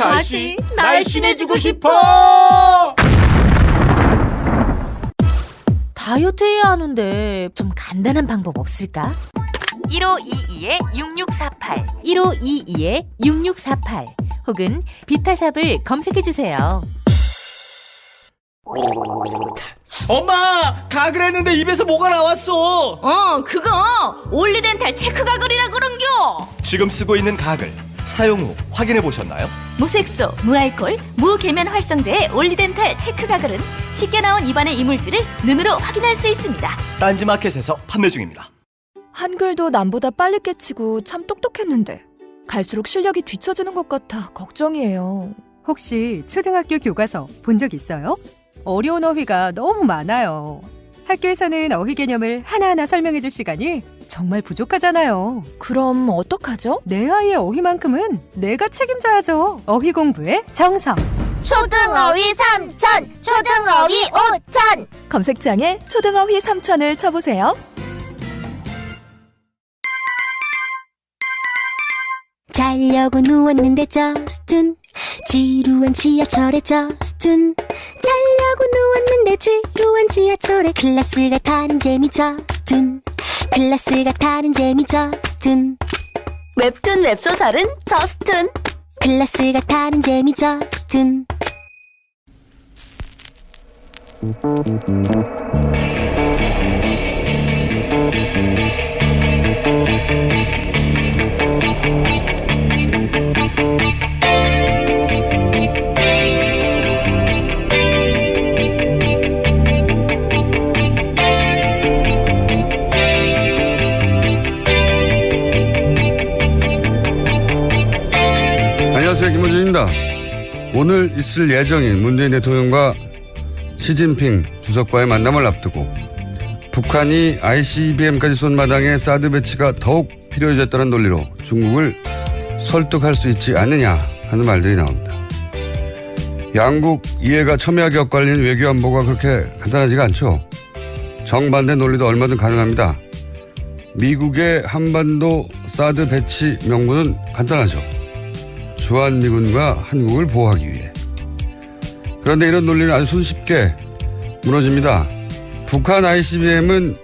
다시 날씬해지고 싶어. 다이어트 해야 하는데 좀 간단한 방법 없을까? 1522-6648 1522-6648 혹은 비타샵을 검색해주세요. 엄마, 가글 했는데 입에서 뭐가 나왔어. 그거 올리덴탈 체크가글이라 그런겨. 지금 쓰고 있는 가글 사용 후 확인해 보셨나요? 무색소, 무알콜, 무계면 활성제의 올리덴탈 체크가글은 쉽게 나온 입안의 이물질을 눈으로 확인할 수 있습니다. 딴지마켓에서 판매 중입니다. 한글도 남보다 빨리 깨치고 참 똑똑했는데 갈수록 실력이 뒤처지는 것 같아 걱정이에요. 혹시 초등학교 교과서 본 적 있어요? 어려운 어휘가 너무 많아요. 학교에서는 어휘 개념을 하나하나 설명해 줄 시간이 정말 부족하잖아요. 그럼 어떡하죠? 내 아이의 어휘만큼은 내가 책임져야죠. 어휘 공부의 정성. 초등어휘 3천, 초등어휘 5천. 검색창에 초등어휘 3천을 쳐보세요. 자려고 누웠는데 저스툰 지루한 지하철에 저스툰 자려고 누웠는데 지루한 지하철에 클래스가 다른 재미 저스툰 클래스가 다른 재미 저스툰 웹툰 웹소설은 저스툰 클래스가 다른 재미 저스툰. 안녕하세요, 김호준입니다. 오늘 있을 예정인 문재인 대통령과 시진핑 주석과의 만남을 앞두고 북한이 ICBM까지 쏜 마당에 사드 배치가 더욱 필요해졌다는 논리로 중국을 설득할 수 있지 않느냐 하는 말들이 나옵니다. 양국 이해가 첨예하게 엇갈리는 외교 안보가 그렇게 간단하지가 않죠. 정반대 논리도 얼마든 가능합니다. 미국의 한반도 사드 배치 명분은 간단하죠. 주한미군과 한국을 보호하기 위해. 그런데 이런 논리는 아주 손쉽게 무너집니다. 북한 ICBM은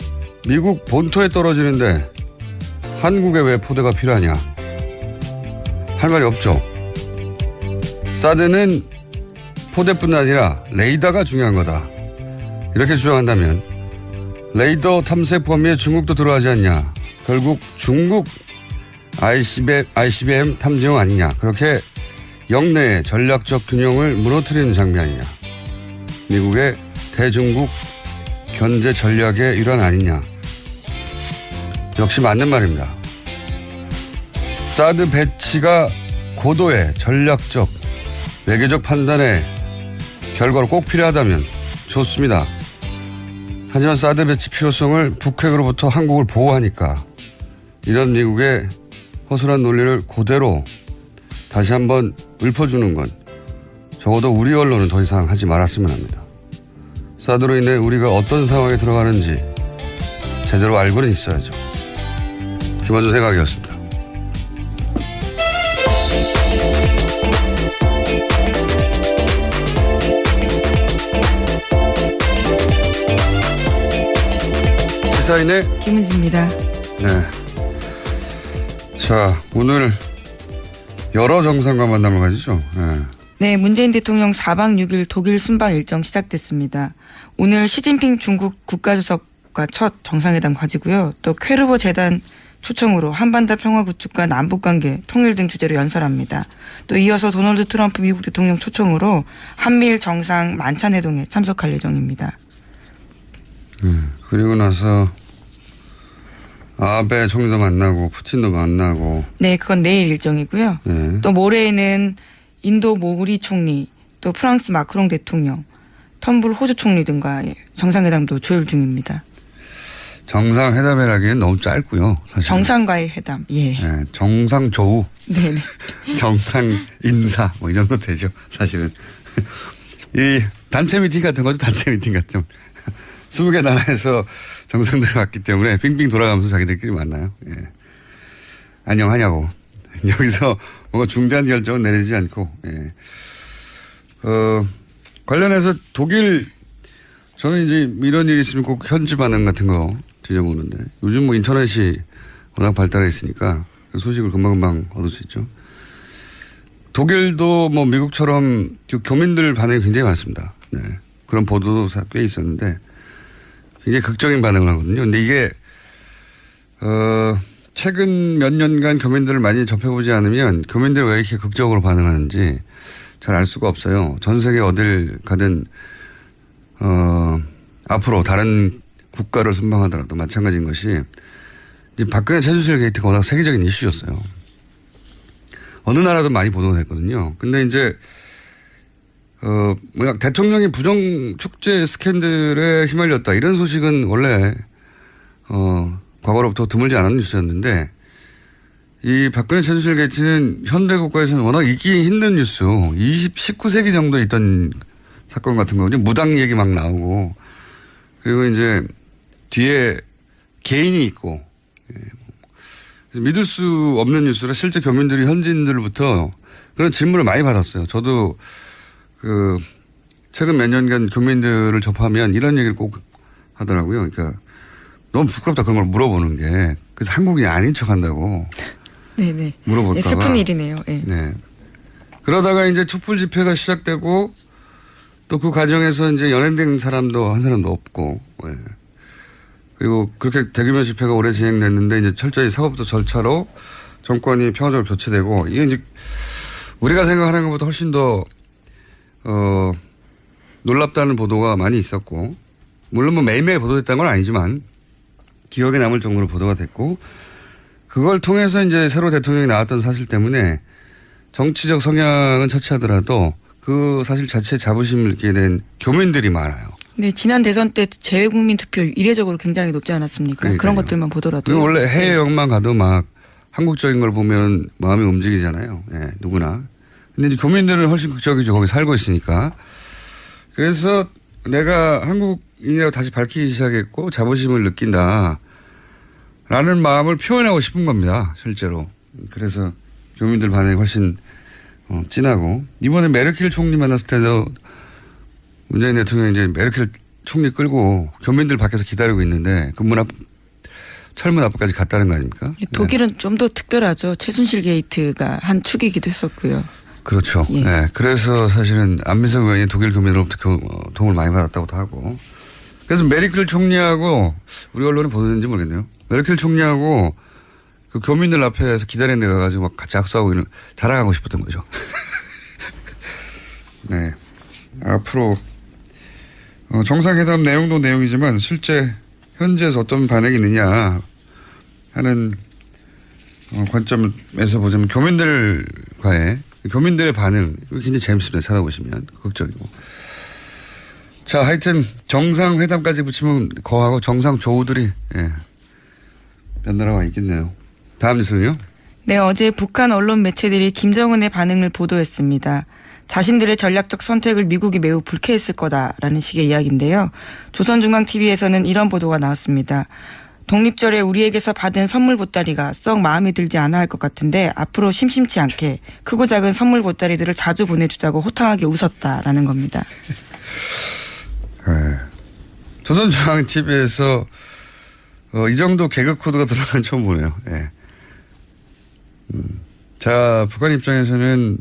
미국 본토에 떨어지는데 한국에 왜 포대가 필요하냐? 할 말이 없죠. 사드는 포대뿐 아니라 레이더가 중요한 거다. 이렇게 주장한다면 레이더 탐색 범위에 중국도 들어가지 않냐? 결국 중국 ICBM 탐지용 아니냐. 그렇게 영내의 전략적 균형을 무너뜨리는 장면 아니냐. 미국의 대중국 견제 전략의 일환 아니냐. 역시 맞는 말입니다. 사드 배치가 고도의 전략적 외교적 판단의 결과로 꼭 필요하다면 좋습니다. 하지만 사드 배치 필요성을 북핵으로부터 한국을 보호하니까 이런 미국의 허술한 논리를 그대로 다시 한번 읊어주는 건 적어도 우리 언론은 더 이상 하지 말았으면 합니다. 사드로 인해 우리가 어떤 상황에 들어가는지 제대로 알고는 있어야죠. 김원준 생각이었습니다. 시사인의 김은지입니다. 네. 자, 오늘 여러 정상과 만남을 가지죠. 네. 네, 문재인 대통령 4박 6일 독일 순방 일정 시작됐습니다. 오늘 시진핑 중국 국가주석과 첫 정상회담 과지고요. 또 퀘르보 재단 초청으로 한반도 평화 구축과 남북관계 통일 등 주제로 연설합니다. 또 이어서 도널드 트럼프 미국 대통령 초청으로 한미일 정상 만찬회동에 참석할 예정입니다. 그리고 나서 아베 총리도 만나고 푸틴도 만나고. 네, 그건 내일 일정이고요. 네. 또 모레에는 인도 모리 총리, 또 프랑스 마크롱 대통령, 텀블 호주 총리 등과의 정상회담도 조율 중입니다. 정상회담이라기엔 너무 짧고요. 사실. 정상과의 회담. 예. 네, 정상조우. 네네. 정상인사 뭐 이 정도 되죠. 사실은. 이 단체 미팅 같은 거죠. 단체 미팅 같은. 20개 나라에서 정상들이 왔기 때문에 빙빙 돌아가면서 자기들끼리 만나요. 예. 안녕하냐고 여기서 뭔가 중대한 결정은 내리지 않고, 예. 관련해서 독일, 저는 이제 이런 일이 있으면 꼭 현지 반응 같은 거 뒤져보는데, 요즘 뭐 인터넷이 워낙 발달해 있으니까 그 소식을 금방금방 얻을 수 있죠. 독일도 뭐 미국처럼 교민들 반응이 굉장히 많습니다. 네. 그런 보도도 꽤 있었는데 굉장히 극적인 반응을 하거든요. 근데 이게, 최근 몇 년간 교민들을 많이 접해보지 않으면 교민들이 왜 이렇게 극적으로 반응하는지 잘 알 수가 없어요. 전 세계 어딜 가든, 앞으로 다른 국가를 순방하더라도 마찬가지인 것이 이제 박근혜 최순실 게이트가 워낙 세계적인 이슈였어요. 어느 나라도 많이 보도가 됐거든요. 근데 이제, 대통령이 부정축제 스캔들에 휘말렸다. 이런 소식은 원래, 과거로부터 드물지 않은 뉴스였는데, 이 박근혜 최순실 게이트는 현대 국가에서는 워낙 있기 힘든 뉴스, 19세기 정도에 있던 사건 같은 거거든요. 무당 얘기 막 나오고, 그리고 이제 뒤에 개인이 있고, 그래서 믿을 수 없는 뉴스라 실제 교민들이 현지인들부터 그런 질문을 많이 받았어요. 저도 최근 몇 년간 교민들을 접하면 이런 얘기를 꼭 하더라고요. 그러니까 너무 부끄럽다 그런 걸 물어보는 게. 그래서 한국인이 아닌 척 한다고. 네네. 물어볼까봐. 슬픈 일이네요. 네. 네. 그러다가 이제 촛불 집회가 시작되고 또 그 과정에서 이제 연행된 사람도 한 사람도 없고. 네. 그리고 그렇게 대규모 집회가 오래 진행됐는데 이제 철저히 사법도 절차로 정권이 평화적으로 교체되고 이게 이제 우리가 생각하는 것보다 훨씬 더 놀랍다는 보도가 많이 있었고 물론 뭐 매일매일 보도됐다는 건 아니지만 기억에 남을 정도로 보도가 됐고 그걸 통해서 이제 새로 대통령이 나왔던 사실 때문에 정치적 성향은 차치하더라도 그 사실 자체에 자부심을 느끼게 된 교민들이 많아요. 네, 지난 대선 때 재외국민 투표 이례적으로 굉장히 높지 않았습니까? 그러니까요. 그런 것들만 보더라도. 원래 해외 여행만 가도 막 한국적인 걸 보면 마음이 움직이잖아요. 예, 누구나. 근데 이제 교민들은 훨씬 극적이죠. 거기 살고 있으니까. 그래서 내가 한국인이라고 다시 밝히기 시작했고 자부심을 느낀다. 라는 마음을 표현하고 싶은 겁니다. 실제로. 그래서 교민들 반응이 훨씬 진하고 이번에 메르켈 총리 만났을 때도 문재인 대통령이 이제 메르켈 총리 끌고 교민들 밖에서 기다리고 있는데 그 문 앞, 철문 앞까지 갔다는 거 아닙니까? 독일은 네. 좀 더 특별하죠. 최순실 게이트가 한 축이기도 했었고요. 그렇죠. 예. 네. 그래서 사실은 안민석 의원이 독일 교민으로부터 도움을 많이 받았다고도 하고. 그래서 메르켈 총리하고 우리 언론에 보도된지 모르겠네요. 메르켈 총리하고 그 교민들 앞에서 기다리는 데 가가지고 막 같이 악수하고 자랑하고 싶었던 거죠. 네. 앞으로 정상회담 내용도 내용이지만 실제 현지에서 어떤 반응이 있느냐 하는 관점에서 보자면 교민들과의 교민들의 반응 굉장히 재밌습니다. 찾아보시면 극적이고. 자, 하여튼 정상회담까지 붙이면 거하고 정상조우들이 연달아 와 있겠네요. 다음 뉴스는요? 네, 어제 북한 언론 매체들이 김정은의 반응을 보도했습니다. 자신들의 전략적 선택을 미국이 매우 불쾌했을 거다라는 식의 이야기인데요. 조선중앙TV에서는 이런 보도가 나왔습니다. 독립절에 우리에게서 받은 선물 보따리가 썩 마음에 들지 않아 할 것 같은데 앞으로 심심치 않게 크고 작은 선물 보따리들을 자주 보내주자고 호탕하게 웃었다라는 겁니다. 네. 조선중앙TV에서 이 정도 개그 코드가 들어간 건 처음 보네요. 네. 자, 북한 입장에서는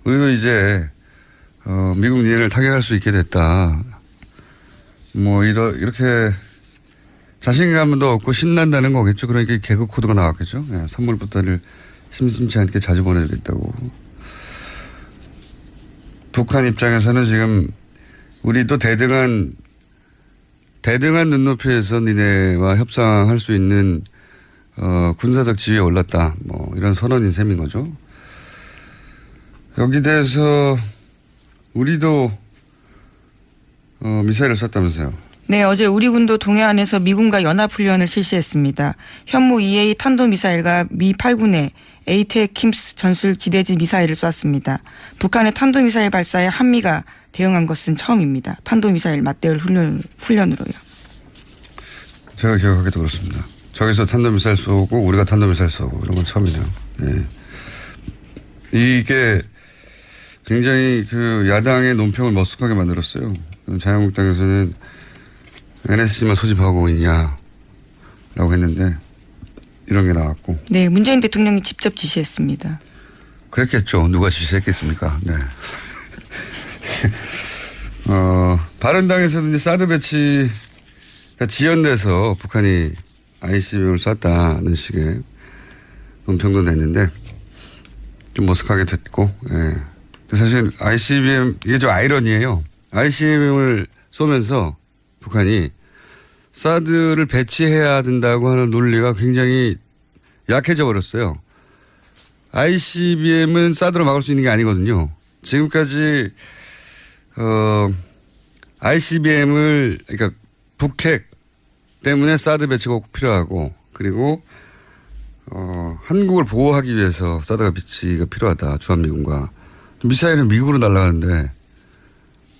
우리도 이제 미국 니네를 타격할 수 있게 됐다. 뭐 이렇게 자신감도 없고 신난다는 거겠죠. 그러니까 개그 코드가 나왔겠죠. 네, 선물 보따리를 심심치 않게 자주 보내주겠다고. 북한 입장에서는 지금 우리도 대등한 눈높이에서 니네와 협상할 수 있는 군사적 지위에 올랐다. 뭐 이런 선언인 셈인 거죠. 여기 대해서 우리도 미사일을 쐈다면서요. 네, 어제 우리 군도 동해안에서 미군과 연합훈련을 실시했습니다. 현무 EA 탄도미사일과 미 8군의 에이테킴스 전술 지대지 미사일을 쐈습니다. 북한의 탄도미사일 발사에 한미가 대응한 것은 처음입니다. 탄도미사일 맞대응 훈련으로요. 제가 기억하기도 그렇습니다. 저기서 탄도미사일 쏘고 우리가 탄도미사일 쏘고 이런 건 처음이네요. 네. 이게 굉장히 그 야당의 논평을 머쓱하게 만들었어요. 자유한국당에서는 NSC만 소집하고 있냐라고 했는데 이런 게 나왔고. 네, 문재인 대통령이 직접 지시했습니다. 그랬겠죠. 누가 지시했겠습니까? 네. 바른당에서도 이제 사드 배치가 지연돼서 북한이 ICBM을 쐈다는 식의 논평도 냈는데 좀 머쓱하게 됐고, 예. 사실 ICBM, 이게 좀 아이러니예요. ICBM을 쏘면서 북한이 사드를 배치해야 된다고 하는 논리가 굉장히 약해져 버렸어요. ICBM은 사드로 막을 수 있는 게 아니거든요. 지금까지 ICBM을 그러니까 북핵 때문에 사드 배치가 꼭 필요하고 그리고 한국을 보호하기 위해서 사드가 배치가 필요하다. 주한미군과 미사일은 미국으로 날아가는데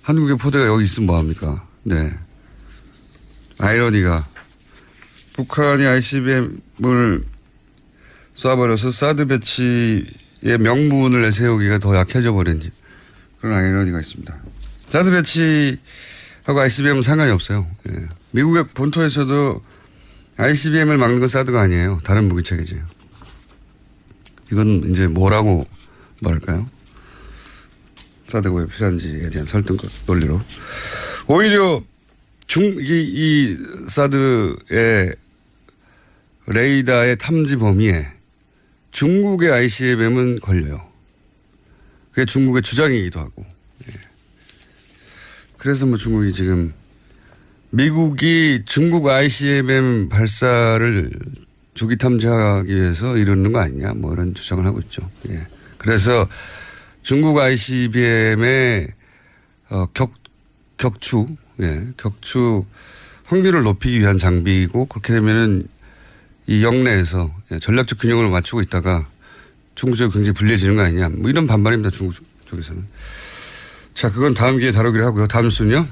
한국의 포대가 여기 있으면 뭐합니까? 네. 아이러니가 북한이 ICBM을 쏴버려서 사드 배치의 명분을 내세우기가 더 약해져 버린 그런 아이러니가 있습니다. 사드 배치하고 ICBM은 상관이 없어요. 예. 미국의 본토에서도 ICBM을 막는 건 사드가 아니에요. 다른 무기 체계죠. 이건 이제 뭐라고 말할까요? 사드가 왜 필요한지에 대한 설득 논리로. 오히려 이 사드의 레이더의 탐지 범위에 중국의 ICBM은 걸려요. 그게 중국의 주장이기도 하고. 예. 그래서 뭐 중국이 지금 미국이 중국 ICBM 발사를 조기 탐지하기 위해서 이러는 거 아니냐 뭐 이런 주장을 하고 있죠. 예. 그래서 중국 ICBM의 격추 확률을 높이기 위한 장비이고 그렇게 되면은 이 영내에서 전략적 균형을 맞추고 있다가 중국 쪽이 굉장히 불리해지는 거 아니냐 뭐 이런 반발입니다. 중국 쪽에서는. 자, 그건 다음 기회에 다루기로 하고요. 다음 순요.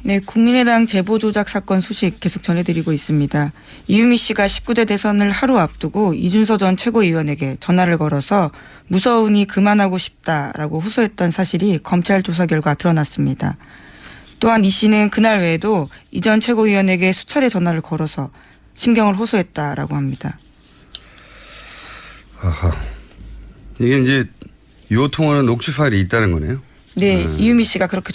네, 국민의당 제보 조작 사건 소식 계속 전해드리고 있습니다. 이유미 씨가 19대 대선을 하루 앞두고 이준서 전 최고위원에게 전화를 걸어서 무서우니 그만하고 싶다라고 호소했던 사실이 검찰 조사 결과 드러났습니다. 또한 이 씨는 그날 외에도 이 전 최고위원에게 수차례 전화를 걸어서 심경을 호소했다라고 합니다. 아하. 이게 이제 요 통화는 녹취 파일이 있다는 거네요. 네, 이유미 씨가 그렇게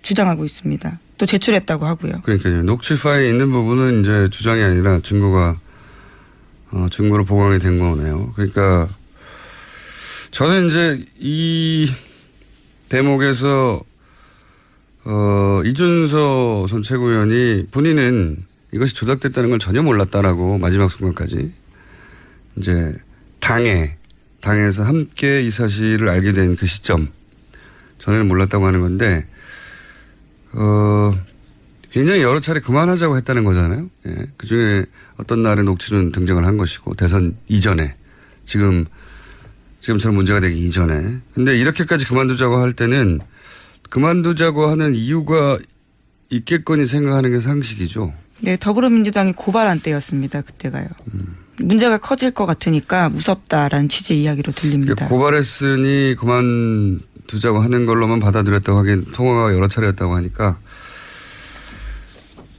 주장하고 있습니다. 또 제출했다고 하고요. 그러니까요. 녹취 파일에 있는 부분은 이제 주장이 아니라 증거로 보강이 된 거네요. 그러니까 저는 이제 이 대목에서 이준서 전 최고위원이 본인은 이것이 조작됐다는 걸 전혀 몰랐다라고 마지막 순간까지 이제 당에서 함께 이 사실을 알게 된 그 시점 전에는 몰랐다고 하는 건데 굉장히 여러 차례 그만하자고 했다는 거잖아요. 예. 그중에 어떤 날의 녹취는 등장을 한 것이고 대선 이전에 지금처럼 문제가 되기 이전에 근데 이렇게까지 그만두자고 할 때는 그만두자고 하는 이유가 있겠거니 생각하는 게 상식이죠. 네, 더불어민주당이 고발한 때였습니다. 그때가요. 문제가 커질 것 같으니까 무섭다라는 취지의 이야기로 들립니다. 고발했으니 그만두자고 하는 걸로만 받아들였다고 하기엔 통화가 여러 차례였다고 하니까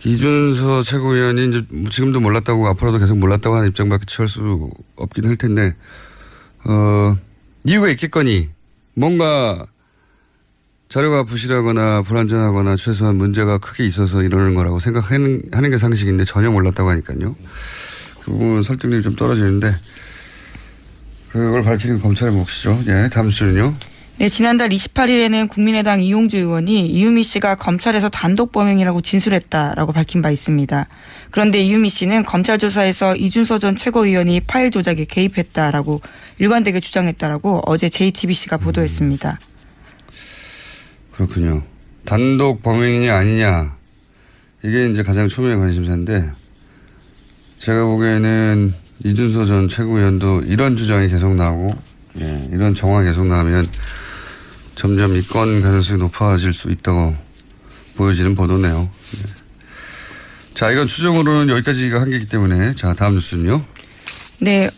이준서 최고위원이 이제 지금도 몰랐다고 앞으로도 계속 몰랐다고 하는 입장밖에 취할 수 없긴 할 텐데 이유가 있겠거니 뭔가 자료가 부실하거나 불완전하거나 최소한 문제가 크게 있어서 이러는 거라고 생각하는 게 상식인데 전혀 몰랐다고 하니까요. 그 부분 설득력이 좀 떨어지는데 그걸 밝히는 검찰의 몫이죠. 예, 다음 주는요. 네, 지난달 28일에는 국민의당 이용주 의원이 이유미 씨가 검찰에서 단독 범행이라고 진술했다라고 밝힌 바 있습니다. 그런데 이유미 씨는 검찰 조사에서 이준서 전 최고위원이 파일 조작에 개입했다라고 일관되게 주장했다라고 어제 JTBC가 보도했습니다. 그렇군요. 단독 범행이냐 아니냐 이게 이제 가장 초미의 관심사인데 제가 보기에는 이준서 전 최고위원도 이런 주장이 계속 나오고 이런 정황이 계속 나오면 점점 입건 가능성이 높아질 수 있다고 보여지는 보도네요. 자, 이건 추정으로는 여기까지가 한계이기 때문에 자, 다음 뉴스는요. 네.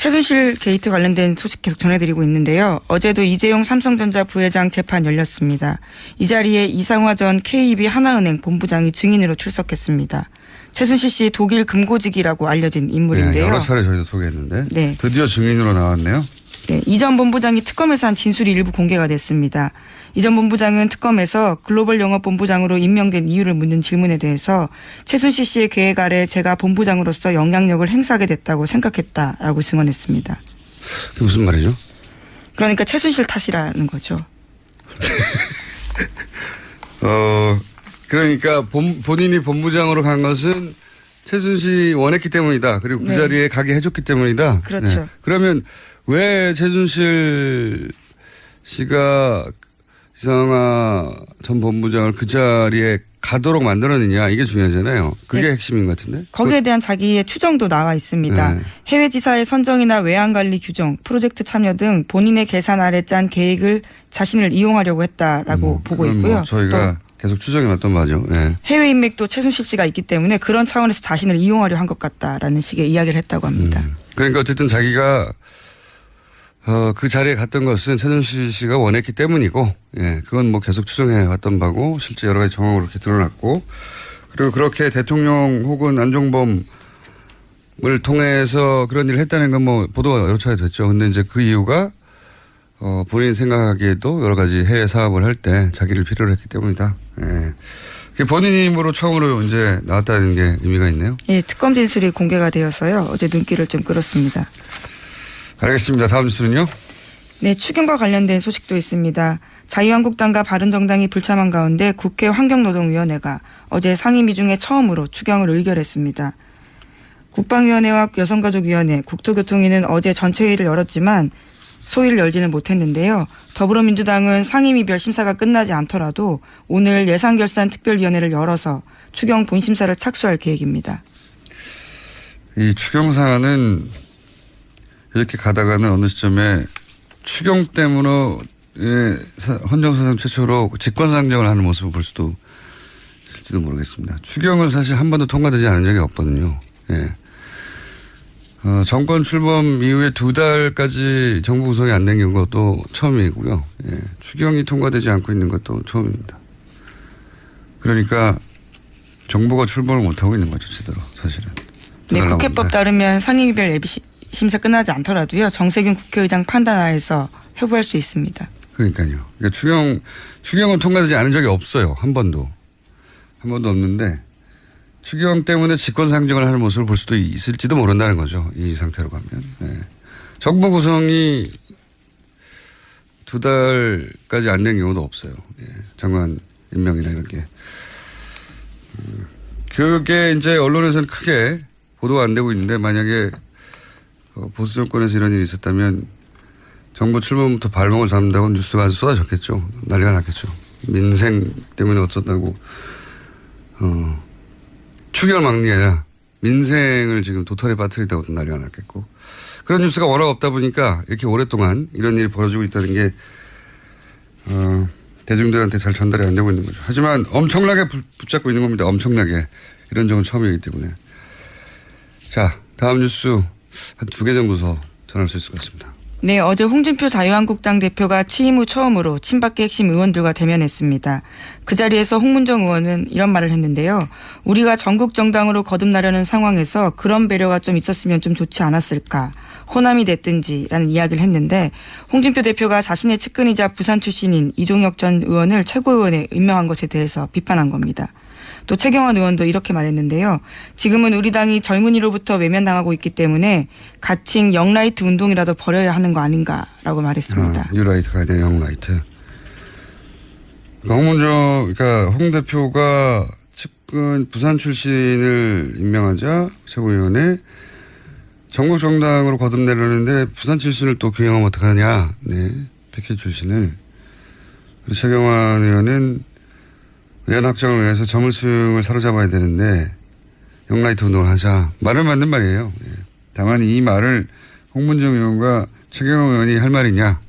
최순실 게이트 관련된 소식 계속 전해드리고 있는데요. 어제도 이재용 삼성전자 부회장 재판 열렸습니다. 이 자리에 이상화 전 KB 하나은행 본부장이 증인으로 출석했습니다. 최순실 씨 독일 금고직이라고 알려진 인물인데요. 네, 여러 차례 저희도 소개했는데 네. 드디어 증인으로 나왔네요. 네, 이 전 본부장이 특검에서 한 진술이 일부 공개가 됐습니다. 이 전 본부장은 특검에서 글로벌 영업본부장으로 임명된 이유를 묻는 질문에 대해서 최순실 씨의 계획 아래 제가 본부장으로서 영향력을 행사하게 됐다고 생각했다라고 증언했습니다. 그게 무슨 말이죠? 그러니까 최순실 탓이라는 거죠. 그러니까 본인이 본부장으로 간 것은 최순실이 원했기 때문이다. 그리고 그 네. 자리에 가게 해줬기 때문이다. 그렇죠. 네. 그러면 왜 최순실 씨가 이상화 전 본부장을 그 자리에 가도록 만들었느냐 이게 중요하잖아요. 그게 네. 핵심인 것 같은데. 거기에 대한 자기의 추정도 나와 있습니다. 네. 해외 지사의 선정이나 외환관리 규정, 프로젝트 참여 등 본인의 계산 아래 짠 계획을 자신을 이용하려고 했다라고 보고 그건 있고요. 뭐 저희가 계속 추정해왔던 바죠. 네. 해외 인맥도 최순실 씨가 있기 때문에 그런 차원에서 자신을 이용하려 한 것 같다라는 식의 이야기를 했다고 합니다. 그러니까 어쨌든 자기가 그 자리에 갔던 것은 최순실 씨가 원했기 때문이고, 예, 그건 뭐 계속 추정해 왔던 바고, 실제 여러 가지 정황으로 이렇게 드러났고, 그리고 그렇게 대통령 혹은 안종범을 통해서 그런 일을 했다는 건 뭐 보도가 여러 차례 됐죠. 근데 이제 그 이유가 본인 생각하기에도 여러 가지 해외 사업을 할 때 자기를 필요로 했기 때문이다. 예. 그게 본인 힘으로 처음으로 이제 나왔다는 게 의미가 있네요. 예, 특검 진술이 공개가 되어서요. 어제 눈길을 좀 끌었습니다. 알겠습니다. 다음 뉴스는요? 네, 추경과 관련된 소식도 있습니다. 자유한국당과 바른정당이 불참한 가운데 국회 환경노동위원회가 어제 상임위 중에 처음으로 추경을 의결했습니다. 국방위원회와 여성가족위원회, 국토교통위는 어제 전체회의를 열었지만 소위를 열지는 못했는데요. 더불어민주당은 상임위별 심사가 끝나지 않더라도 오늘 예산결산특별위원회를 열어서 추경 본심사를 착수할 계획입니다. 이 추경 사안은 이렇게 가다가는 어느 시점에 추경 때문에 헌정사상 최초로 직권상정을 하는 모습을 볼 수도 있을지도 모르겠습니다. 추경은 사실 한 번도 통과되지 않은 적이 없거든요. 예. 정권 출범 이후에 2달까지 정부 구성이 안 된 것도 처음이고요. 예. 추경이 통과되지 않고 있는 것도 처음입니다. 그러니까 정부가 출범을 못하고 있는 거죠, 제대로 사실은. 네, 국회법 따르면 상임위별 예비 심사 끝나지 않더라도요. 정세균 국회의장 판단하에서 회부할 수 있습니다. 그러니까요. 그러니까 추경은 통과되지 않은 적이 없어요. 한 번도 없는데 추경 때문에 직권상정을 하는 모습을 볼 수도 있을지도 모른다는 거죠. 이 상태로 가면. 네. 정부 구성이 2달까지 안 된 경우도 없어요. 예. 장관 임명이나 이런 게. 그게 이제 언론에서는 크게 보도가 안 되고 있는데 만약에 보수 정권에서 이런 일이 있었다면 정부 출범부터 발목을 잡는다고 뉴스가 아주 쏟아졌겠죠. 난리가 났겠죠. 민생 때문에 어쩌다고 추경을 막는 게 아니라 민생을 지금 도탈에 빠뜨리다고도 난리가 났겠고 그런 뉴스가 워낙 없다 보니까 이렇게 오랫동안 이런 일이 벌어지고 있다는 게 대중들한테 잘 전달이 안 되고 있는 거죠. 하지만 엄청나게 붙잡고 있는 겁니다. 엄청나게. 이런 적은 처음이기 때문에. 자, 다음 뉴스 한 2개 정도 더 전할 수 있을 것 같습니다. 네, 어제 홍준표 자유한국당 대표가 취임 후 처음으로 친박계 핵심 의원들과 대면했습니다. 그 자리에서 홍문정 의원은 이런 말을 했는데요. 우리가 전국 정당으로 거듭나려는 상황에서 그런 배려가 좀 있었으면 좀 좋지 않았을까. 호남이 됐든지라는 이야기를 했는데 홍준표 대표가 자신의 측근이자 부산 출신인 이종혁 전 의원을 최고위원에 임명한 것에 대해서 비판한 겁니다. 또 최경환 의원도 이렇게 말했는데요. 지금은 우리 당이 젊은이로부터 외면당하고 있기 때문에 가칭 영라이트 운동이라도 벌여야 하는 거 아닌가라고 말했습니다. 뉴라이트가 아니라 영라이트. 그러니까 홍 대표가 측근 부산 출신을 임명하자 최고위원회 전국 정당으로 거듭내려는데 부산 출신을 또 경영하면 어떡하냐. 네. 백혜 출신을. 그리고 최경환 의원은 외연 확장을 위해서 젊은층을 사로잡아야 되는데 영라이트 운동을 하자. 말은 맞는 말이에요. 예. 다만 이 말을 홍문정 의원과 최경환 의원이 할 말이냐.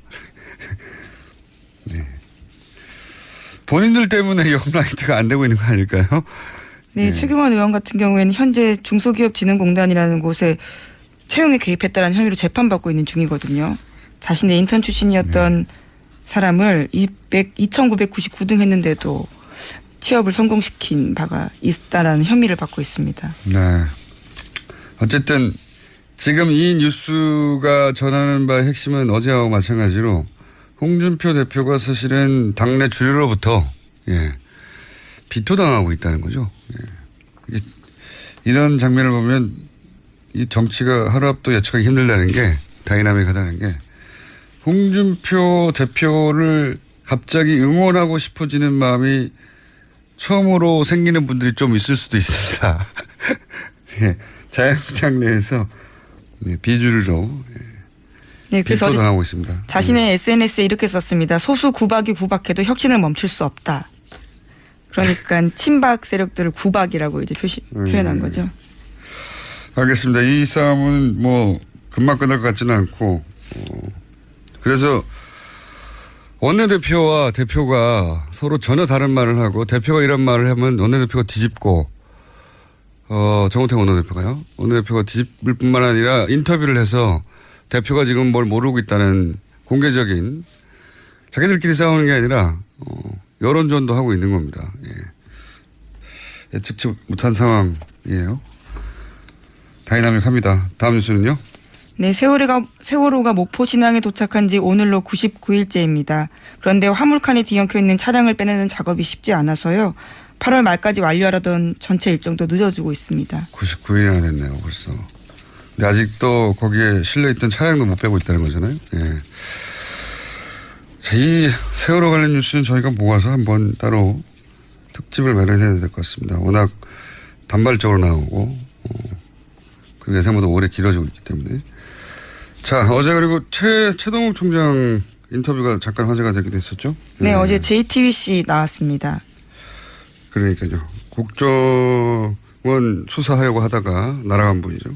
네. 본인들 때문에 영라이트가 안 되고 있는 거 아닐까요? 네, 최경환 의원 같은 경우에는 현재 중소기업진흥공단이라는 곳에 채용에 개입했다는 혐의로 재판받고 있는 중이거든요. 자신의 인턴 출신이었던 사람을 2,999등 했는데도 취업을 성공시킨 바가 있다라는 혐의를 받고 있습니다. 네. 어쨌든 지금 이 뉴스가 전하는 바의 핵심은 어제하고 마찬가지로 홍준표 대표가 사실은 당내 주류로부터 비토당하고 있다는 거죠. 이런 장면을 보면 이 정치가 하루 앞도 예측하기 힘들다는 게 다이나믹하다는 게 홍준표 대표를 갑자기 응원하고 싶어지는 마음이 처음으로 생기는 분들이 좀 있을 수도 있습니다. 자영당 내에서 비주류로 그래서 비토당하고 있습니다. 자신의 SNS에 이렇게 썼습니다. 소수 구박이 구박해도 혁신을 멈출 수 없다. 그러니까 친박 세력들을 구박이라고 이제 표현한 거죠. 알겠습니다. 이 싸움은 뭐 금방 끝날 것 같지는 않고 그래서 원내대표와 대표가 서로 전혀 다른 말을 하고 대표가 이런 말을 하면 원내대표가 뒤집고 정우택 원내대표가요. 원내대표가 뒤집을 뿐만 아니라 인터뷰를 해서 대표가 지금 뭘 모르고 있다는 공개적인 자기들끼리 싸우는 게 아니라 여론전도 하고 있는 겁니다. 예측치 못한 상황이에요. 다이나믹합니다. 다음 뉴스는요. 네, 세월호가 목포 신항에 도착한 지 오늘로 99일째입니다. 그런데 화물칸에 뒤엉켜 있는 차량을 빼내는 작업이 쉽지 않아서요. 8월 말까지 완료하려던 전체 일정도 늦어지고 있습니다. 99일이나 됐네요, 벌써. 근데 아직도 거기에 실려있던 차량도 못 빼고 있다는 거잖아요. 자, 이 세월호 관련 뉴스는 저희가 모아서 한번 따로 특집을 마련해야 될 것 같습니다. 워낙 단발적으로 나오고 그리고 예상보다 오래 길어지고 있기 때문에. 자, 어제 그리고 최동욱 총장 인터뷰가 잠깐 화제가 되기도 했었죠. 네, 어제 JTBC 나왔습니다. 그러니까요. 국정원 수사하려고 하다가 날아간 분이죠.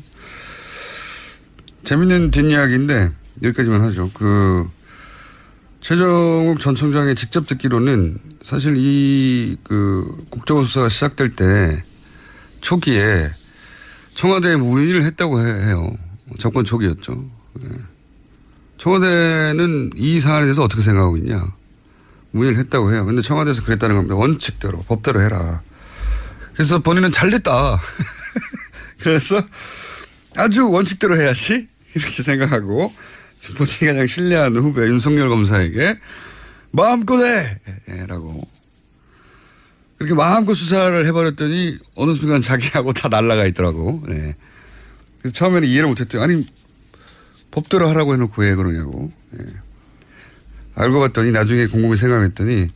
재밌는 뒷이야기인데 여기까지만 하죠. 최정욱 전 총장이 직접 듣기로는 사실 이 국정원 수사가 시작될 때 초기에 청와대에 문의를 했다고 해요. 정권 초기였죠. 청와대는 이 사안에 대해서 어떻게 생각하고 있냐. 문의를 했다고 해요. 근데 청와대에서 그랬다는 겁니다. 원칙대로 법대로 해라. 그래서 본인은 잘 됐다. 그래서 아주 원칙대로 해야지 이렇게 생각하고 본인이 가장 신뢰하는 후배 윤석열 검사에게 마음껏 해! 라고 그렇게 마음껏 수사를 해버렸더니 어느 순간 자기하고 다 날아가 있더라고. 네. 그래서 처음에는 이해를 못했더니 아니 법대로 하라고 해놓고 왜 그러냐고. 네. 알고 봤더니 나중에 곰곰이 생각했더니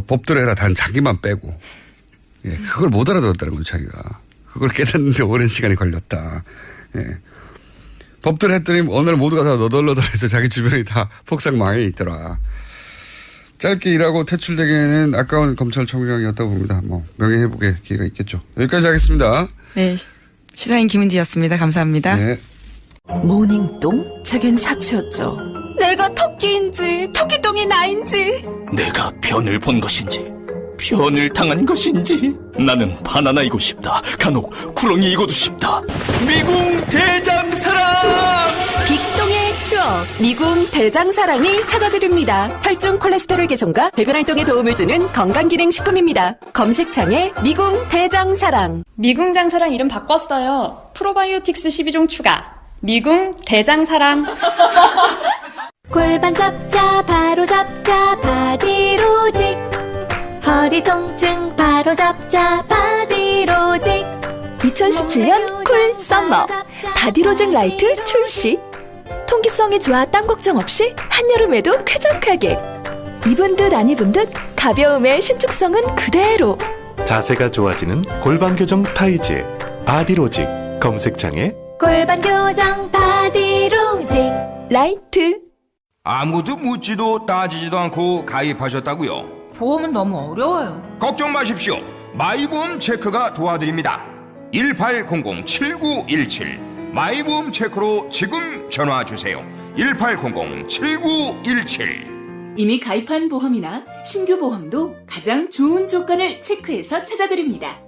법대로 해라. 단 자기만 빼고. 예, 그걸 못 알아들었다는 거죠 자기가. 그걸 깨닫는데 오랜 시간이 걸렸다. 예. 법대로 했더니 어느 날 모두가 다 너덜너덜해서 자기 주변이 다 폭삭 망해 있더라. 짧게 일하고 퇴출되기에는 아까운 검찰총장이었다고 봅니다. 뭐 명예회복의 기회가 있겠죠. 여기까지 하겠습니다. 네, 시사인 김은지였습니다. 감사합니다. 네. 모닝똥? 제겐 사치였죠. 내가 토끼인지 토끼똥이 나인지 내가 변을 본 것인지 변을 당한 것인지 나는 바나나이고 싶다. 간혹 구렁이이고도 싶다. 미궁 대장사랑 빅똥의 추억 미궁 대장사랑이 찾아드립니다. 혈중 콜레스테롤 개선과 배변 활동에 도움을 주는 건강기능식품입니다. 검색창에 미궁 대장사랑. 미궁 장사랑 이름 바꿨어요. 프로바이오틱스 12종 추가. 미궁 대장사랑. 골반 잡자 바로 잡자 바디로직 허리 통증 바로 잡자 바디로직 2017년 쿨 썸머 바디로직 라이트 출시. 통기성이 좋아 땀 걱정 없이 한여름에도 쾌적하게. 입은 듯 안 입은 듯 가벼움의 신축성은 그대로. 자세가 좋아지는 골반 교정 타이즈 바디로직 검색창에 골반 교정 바디로직 라이트. 아무도 묻지도 따지지도 않고 가입하셨다고요? 보험은 너무 어려워요. 걱정 마십시오. 마이보험 체크가 도와드립니다. 1800-7917 마이보험 체크로 지금 전화주세요. 1800-7917 이미 가입한 보험이나 신규 보험도 가장 좋은 조건을 체크해서 찾아드립니다.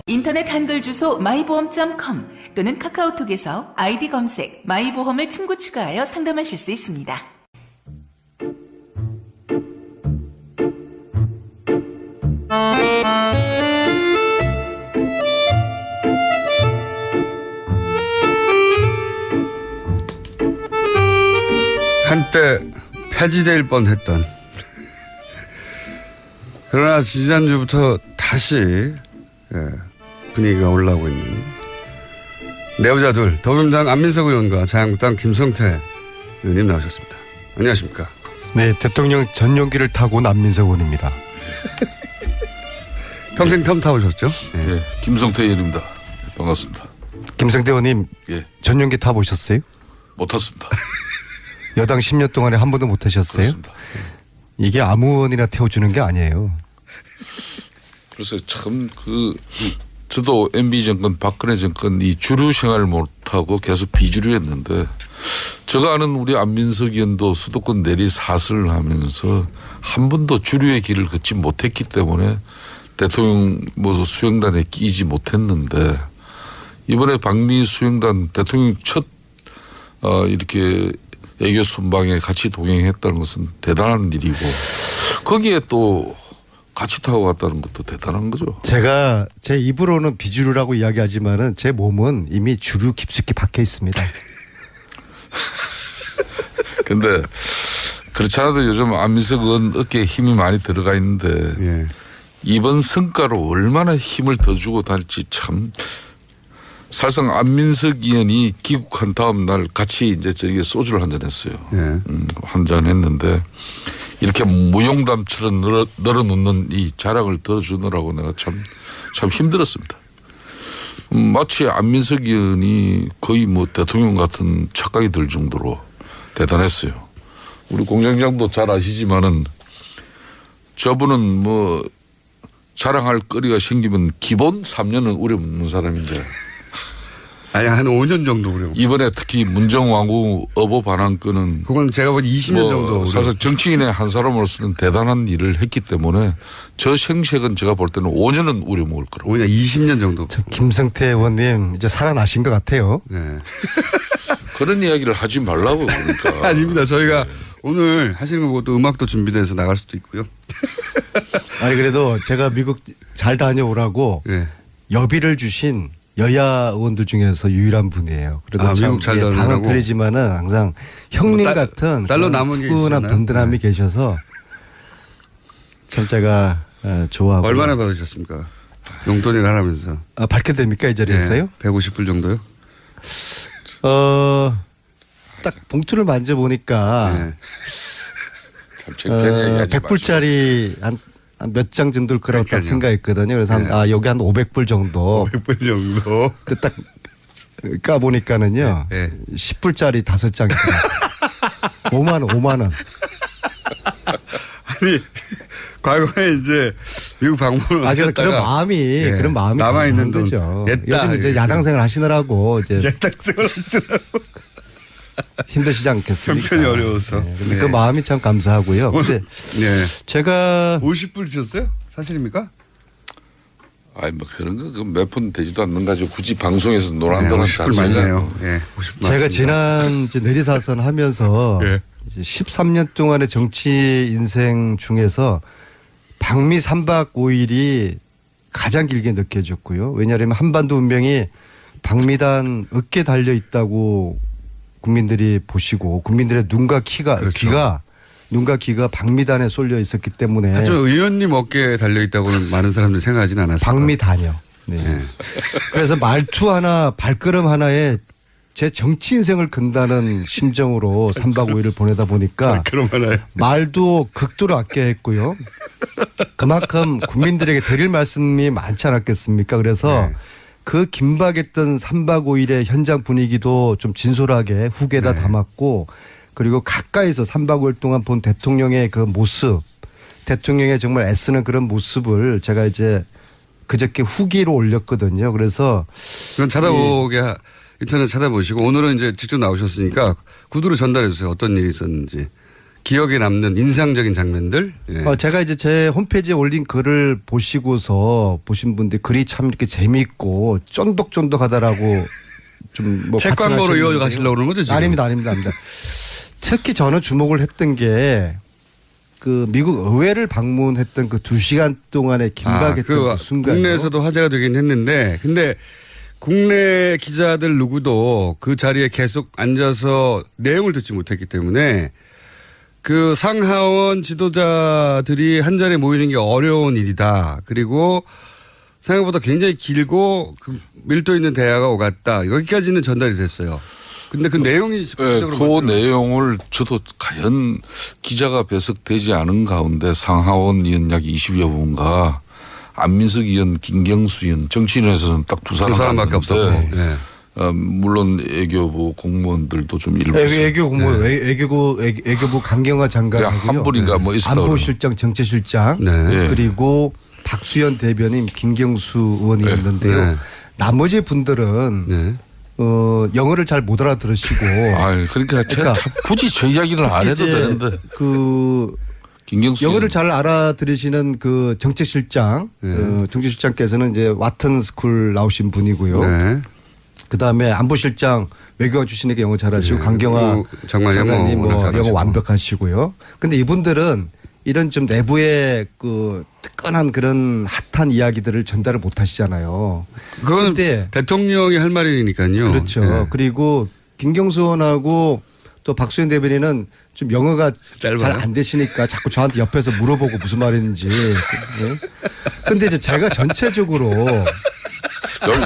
인터넷 한글 주소 마이보험.com 또는 카카오톡에서 아이디 검색 마이보험을 친구 추가하여 상담하실 수 있습니다. 한때 폐지될 뻔했던 그러나 지난주부터 다시 분위기가 올라오고 있는 내부자들 더불어민주당 안민석 의원과 자유한국당 김성태 의원님 나오셨습니다. 안녕하십니까? 네, 대통령 전용기를 타고 온 안민석 의원입니다. 평생 텀 타오셨죠? 네, 김성태 의원입니다. 반갑습니다. 김성태 의원님, 예. 전용기 타보셨어요? 못 탔습니다. 여당 10년 동안에 한 번도 못 타셨어요? 그렇습니다. 이게 아무 의원이나 태워주는 게 아니에요. 그래서 참 저도 MB 정권, 박근혜 정권 이 주류 생활을 못하고 계속 비주류였는데 제가 아는 우리 안민석 의원도 수도권 내리 사슬을 하면서 한 번도 주류의 길을 걷지 못했기 때문에 대통령 수행단에 끼지 못했는데 이번에 방미 수행단 대통령 첫 이렇게 애교 순방에 같이 동행했다는 것은 대단한 일이고 거기에 또 같이 타고 갔다는 것도 대단한 거죠. 제가 제 입으로는 비주류라고 이야기하지만은 제 몸은 이미 주류 깊숙이 박혀 있습니다. 근데 그렇지 않아도 요즘 안민석 의원 어깨에 힘이 많이 들어가 있는데 이번 성과로 얼마나 힘을 더 주고 다닐지 참 사실상 안민석 의원이 귀국한 다음 날 같이 이제 저기 소주를 한잔 했어요. 한잔 했는데 이렇게 무용담처럼 널어놓는 이 자랑을 들어주느라고 내가 참 힘들었습니다. 마치 안민석 의원이 거의 대통령 같은 착각이 들 정도로 대단했어요. 우리 공장장도 잘 아시지만은 저분은 자랑할 거리가 생기면 기본 3년은 우려먹는 사람인데 아니 한 5년 정도 우려. 이번에 특히 문정왕후 어보 반환건은 그건 제가 본 20년 정도. 사실 정치인의 한 사람으로서는 대단한 일을 했기 때문에 저 생색은 제가 볼 때는 5년은 우려먹을 거라고. 5년 20년 정도. 김성태 의원님 이제 살아나신 것 같아요. 네. 그런 이야기를 하지 말라고 그러니까. 아닙니다. 저희가 오늘 하시는 거 보고 또 음악도 준비돼서 나갈 수도 있고요. 아니 그래도 제가 미국 잘 다녀오라고 여비를 주신 여야 의원들 중에서 유일한 분이에요. 그래도 참 미국 잘 다녀오라고. 당은 틀리지만은 항상 형님 같은 딸로 남은 게 푸근한 있잖아요. 든든함이 계셔서 참 제가 좋아하고. 얼마나 받으셨습니까? 용돈을 하라면서. 밝혀도 됩니까 이 자리에서요? 150불 정도요? 딱 봉투를 만져보니까 참 창피한 얘기하지 100불짜리 한 몇 장 정도일 거라고 딱 생각했거든요. 그래서 여기 한 500불 정도. 500불 정도. 딱 까보니까는요. 10불짜리 5장. 5만 원. 아니 과거에 이제 미국 방문을 그래서 그런 마음이 남아 있는 거죠. 냈다. 요즘 이제 야당 생활 하시느라고 이제 야당 생활 하시느라고 힘드시지 않겠습니까? 형편이 어려워서. 근데 그 마음이 참 감사하고요. 근데 제가 50불 주셨어요? 사실입니까? 아니 그런 거 몇 푼 되지도 않는 가지고 굳이 방송에서 논한다는 50불 많네요. 50불 제가 지난 이제 내리사선 하면서 이제 13년 동안의 정치 인생 중에서 방미 3박 5일이 가장 길게 느껴졌고요. 왜냐하면 한반도 운명이 방미단 어깨에 달려 있다고 국민들이 보시고 국민들의 눈과 귀가 방미단에 쏠려 있었기 때문에. 하지만 의원님 어깨에 달려 있다고는 많은 사람들이 생각하지는 않았어요. 방미단이요. 네. 그래서 말투 하나 발걸음 하나에 제 정치 인생을 건다는 심정으로 3박 5일을 보내다 보니까 말도 극도로 아껴야 했고요. 그만큼 국민들에게 드릴 말씀이 많지 않았겠습니까? 그래서 그 긴박했던 3박 5일의 현장 분위기도 좀 진솔하게 후계에다 담았고 그리고 가까이서 3박 5일 동안 본 대통령의 그 모습, 대통령의 정말 애쓰는 그런 모습을 제가 이제 그저께 후기로 올렸거든요. 그래서 그건 찾아보게 인터넷 찾아보시고 오늘은 이제 직접 나오셨으니까 구두로 전달해 주세요. 어떤 일이 있었는지 기억에 남는 인상적인 장면들. 예. 제가 이제 제 홈페이지에 올린 글을 보시고서 보신 분들 글이 참 이렇게 재미있고 쫀득쫀득하다라고 좀 뭐 책 광고로 이어가시려고 그러는 거죠 지금? 아닙니다. 특히 저는 주목을 했던 게 그 미국 의회를 방문했던 그 2시간 동안의 긴박했던 그 순간. 국내에서도 화제가 되긴 했는데 근데 국내 기자들 누구도 그 자리에 계속 앉아서 내용을 듣지 못했기 때문에 그 상하원 지도자들이 한 자리에 모이는 게 어려운 일이다. 그리고 생각보다 굉장히 길고 그 밀도 있는 대화가 오갔다. 여기까지는 전달이 됐어요. 근데 그 내용이 그 내용을 저도 과연 기자가 배석되지 않은 가운데 상하원 의원 약 20여 분과 안민석 의원, 김경수 의원 정치인에서는 딱 두 사람밖에 없었고. 네. 물론 외교부 공무원들도 좀 일부 외교부 강경화 장관이고요. 한 분인가 뭐 있었다. 안보실장, 정치실장 그리고 박수현 대변인, 김경수 의원이었는데요. 나머지 분들은 영어를 잘 못 알아들으시고. 그러니까 참 굳이 저 이야기를 안 해도 되는데. 영어를 잘 알아들으시는 그 정책실장, 정책실장께서는 이제 와튼 스쿨 나오신 분이고요. 그다음에 안보실장 외교관 출신에게 영어 잘하시고 강경화 장관님 뭐 영어 완벽하시고요. 근데 이분들은 이런 좀 내부의 그 뜨끈한 그런 핫한 이야기들을 전달을 못 하시잖아요. 그건 대통령이 할 말이니까요. 그렇죠. 네. 그리고 김경수 의원하고 또 박수현 대변인은 좀 영어가 잘 안 되시니까 자꾸 저한테 옆에서 물어보고 무슨 말인지. 근데 이제 제가 전체적으로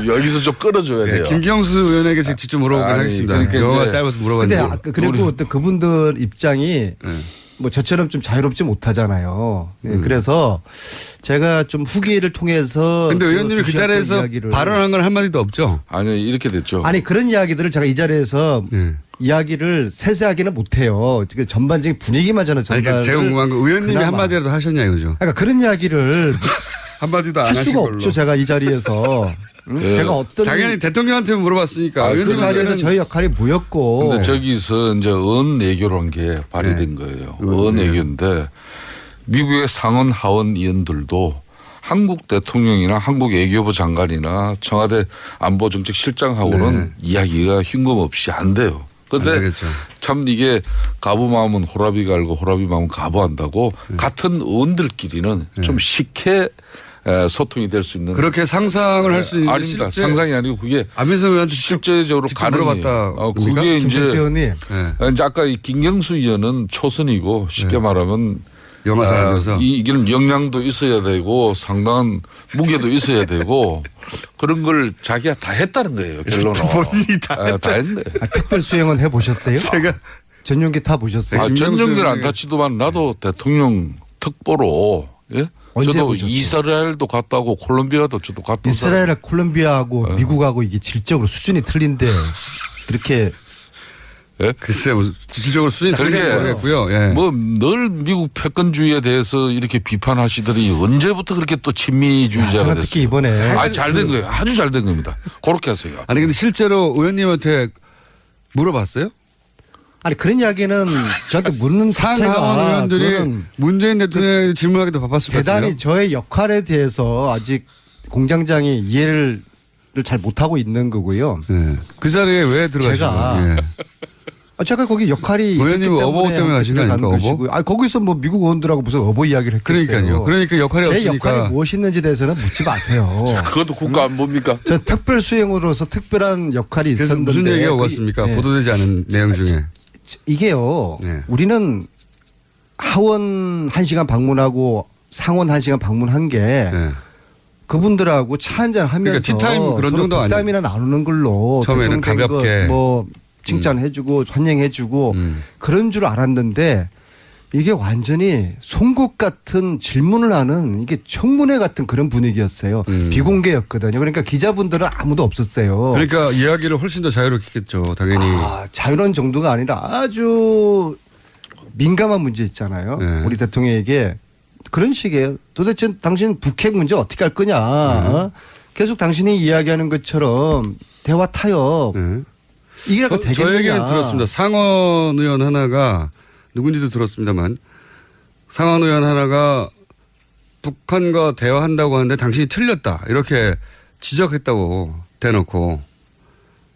여기서 좀 끌어줘야 돼요. 김경수 의원에게 직접 물어보긴 하겠습니다. 그러니까 영어가 짧아서 물어봤는데. 근데 그리고 또 그분들 입장이 뭐 저처럼 좀 자유롭지 못하잖아요. 그래서 제가 좀 후기를 통해서. 근데 의원님이 그 자리에서 발언한 건 한마디도 없죠? 아니 이렇게 됐죠. 아니 그런 이야기들을 제가 이 자리에서 이야기를 세세하게는 못해요. 전반적인 분위기만 저는 전달을. 제가 궁금한 건 의원님이 한마디라도 하셨냐 이거죠. 그러니까 그런 이야기를 한마디도 안 할 하신 수가 걸로. 없죠. 제가 이 자리에서. 제가 어떤. 당연히 대통령한테 물어봤으니까. 그 자리에서 저희 역할이 뭐였고. 근데 저기서 이제 언내교란 게 발휘된 거예요. 언내교인데 미국의 상원 하원 의원들도 한국 대통령이나 한국 외교부 장관이나 청와대 안보정책실장하고는 이야기가 흉금없이 안 돼요. 그런데 참 이게 가부 마음은 호라비가 알고 호라비 마음은 가부한다고 같은 의원들끼리는 좀 쉽게 소통이 될 수 있는. 그렇게 상상을 할 수 있는. 아닙니다. 상상이 아니고 그게 안민석 의원한테 실제적으로 물어봤다. 그게 이제 의원님. 이제 아까 이 김경수 의원은 초선이고 쉽게 말하면 영어 잘하면서 이기는 역량도 있어야 되고 상당한 무게도 있어야 되고 그런 걸 자기가 다 했다는 거예요. 결론은. 본인이 다 했네. 특별 수행은 해보셨어요? 제가 전용기 타보셨어요? 전용기는 안 타치도만 나도 대통령 특보로 저도 이스라엘도 갔다 오고 콜롬비아도 저도 갔다 오고. 이스라엘, 콜롬비아하고 미국하고 이게 질적으로 수준이 틀린데 그렇게. 글쎄요, 질적으로 수준이 틀린지 모르겠고요. 뭐 늘 미국 패권주의에 대해서 이렇게 비판하시더니 언제부터 그렇게 또 친미주의자가 됐어요. 특히 이번에. 잘 된 거예요. 아주 잘 된 겁니다. 그렇게 하세요. 아니 근데 실제로 의원님한테 물어봤어요? 아니 그런 이야기는 저한테 묻는 상하원 의원들이 문재인 대통령에게 질문하기도 바빴을 것 같아요. 대단히 저의 역할에 대해서 아직 공장장이 이해를 잘 못하고 있는 거고요. 그 자리에 왜 들어가신 제가 거기 역할이 의원님 어버 때문에 가시는 거니까 어버? 거기서 뭐 미국 의원들하고 무슨 어버 이야기를 했겠어요. 그러니까요. 그러니까 역할이 제 없으니까. 역할이 무엇이었는지 대해서는 묻지 마세요. 그것도 국가 안보입니까? 저 특별 수행으로서 특별한 역할이 있었는데. 무슨 얘기가 오갔습니까? 보도되지 않은 내용 중에. 이게요. 우리는 하원 1시간 방문하고 상원 1시간 방문한 게 그분들하고 차 한잔 하면서 그러니까 티타임 그런 정도 아니에요. 땀이나 나누는 걸로 처음에는 가볍게 뭐 칭찬해주고 환영해주고 그런 줄 알았는데 이게 완전히 송곳 같은 질문을 하는 이게 청문회 같은 그런 분위기였어요. 비공개였거든요. 그러니까 기자분들은 아무도 없었어요. 그러니까 이야기를 훨씬 더 자유롭겠죠. 당연히. 자유로운 정도가 아니라 아주 민감한 문제 있잖아요. 우리 대통령에게 그런 식이에요. 도대체 당신 북핵 문제 어떻게 할 거냐. 계속 당신이 이야기하는 것처럼 대화 타협. 이게 되겠느냐. 저 얘기는 들었습니다. 상원 의원 하나가 누군지도 들었습니다만 상원 의원 하나가 북한과 대화한다고 하는데 당신이 틀렸다 이렇게 지적했다고 대놓고.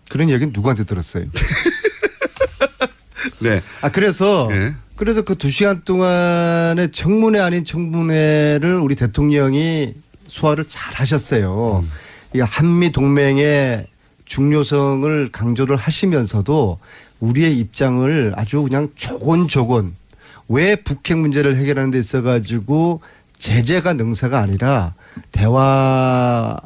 그런 얘기는 누구한테 들었어요? 네. 그래서 네. 그 2시간 동안의 청문회 아닌 청문회를 우리 대통령이 소화를 잘 하셨어요. 이 한미 동맹의 중요성을 강조를 하시면서도 우리의 입장을 아주 그냥 조곤조곤 왜 북핵 문제를 해결하는 데 있어 가지고 제재가 능사가 아니라 대화와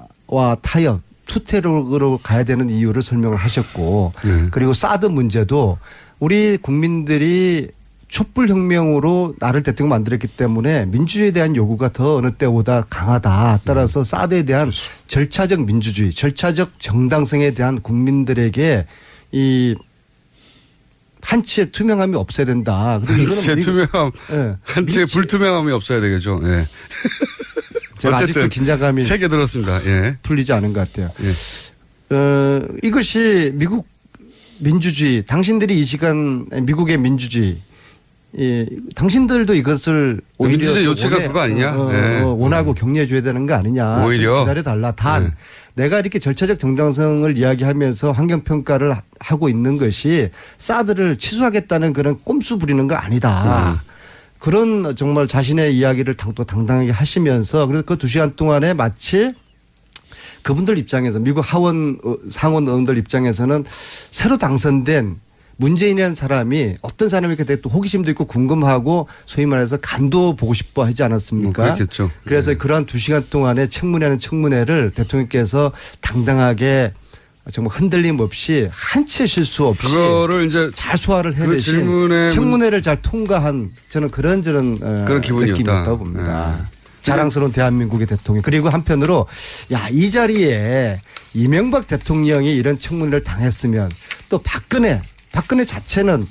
타협 투태력으로 가야 되는 이유를 설명을 하셨고 그리고 사드 문제도 우리 국민들이 촛불혁명으로 나를 대통령 만들었기 때문에 민주주의에 대한 요구가 더 어느 때보다 강하다. 따라서 사드에 대한 절차적 민주주의, 절차적 정당성에 대한 국민들에게 이 한치의 투명함이 없어야 된다. 한치의 투명함, 네. 한치의 불투명함이 없어야 되겠죠. 예. 제가 아직도 긴장감이 세게 들었습니다. 예. 풀리지 않은 것 같아요. 이것이 미국 민주주의, 당신들이 이 시간 미국의 민주주의, 당신들도 이것을 오히려 민주주의 요체가 그거 아니냐? 원하고 격려해 줘야 되는 거 아니냐? 오히려 기다려달라. 단 내가 이렇게 절차적 정당성을 이야기하면서 환경평가를 하고 있는 것이 사드를 취소하겠다는 그런 꼼수 부리는 거 아니다. 그런 정말 자신의 이야기를 또 당당하게 하시면서 그래서 그 2시간 동안에 마치 그분들 입장에서 미국 상원 의원들 입장에서는 새로 당선된 문재인이라는 사람이 어떤 사람이 이렇게 또 호기심도 있고 궁금하고 소위 말해서 간도 보고 싶어 하지 않았습니까? 그렇겠죠. 그래서 그러한 2시간 동안에 청문회는 청문회를 대통령께서 당당하게 정말 흔들림 없이 한치 실수 없이 그거를 이제 잘 소화를 해내신 청문회를 잘 통과한 저는 그런 느낌이었다고 봅니다. 자랑스러운 대한민국의 대통령. 그리고 한편으로 이 자리에 이명박 대통령이 이런 청문회를 당했으면 또 박근혜 자체는